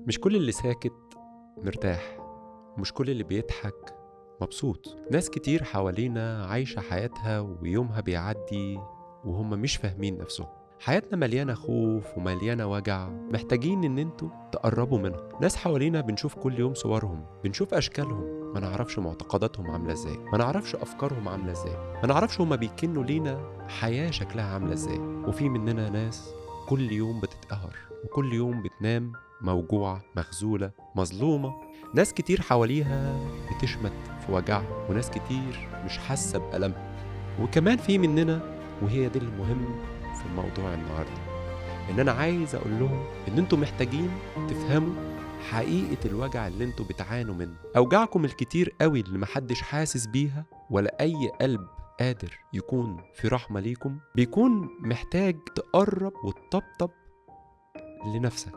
مش كل اللي ساكت مرتاح، ومش كل اللي بيضحك مبسوط. ناس كتير حوالينا عايشة حياتها ويومها بيعدي وهم مش فاهمين نفسهم. حياتنا مليانة خوف ومليانة وجع، محتاجين ان انتوا تقربوا منهم. ناس حوالينا بنشوف كل يوم صورهم، بنشوف اشكالهم، ما نعرفش معتقداتهم عاملة ازاي، ما نعرفش افكارهم عاملة ازاي، ما نعرفش هما بيكنوا لينا حياة شكلها عاملة ازاي. وفي مننا ناس كل يوم بتتقهر، وكل يوم بتنام موجوعة، مخزولة، مظلومة. ناس كتير حواليها بتشمت في وجعها، وناس كتير مش حاسة بألمها. وكمان في مننا، وهي دي المهم في الموضوع النهاردة، إن أنا عايز أقول لهم إن أنتوا محتاجين تفهموا حقيقة الوجع اللي أنتوا بتعانوا منه. أوجاعكم الكتير قوي اللي محدش حاسس بيها، ولا أي قلب قادر يكون في رحمة ليكم، بيكون محتاج تقرب وتطبطب لنفسك.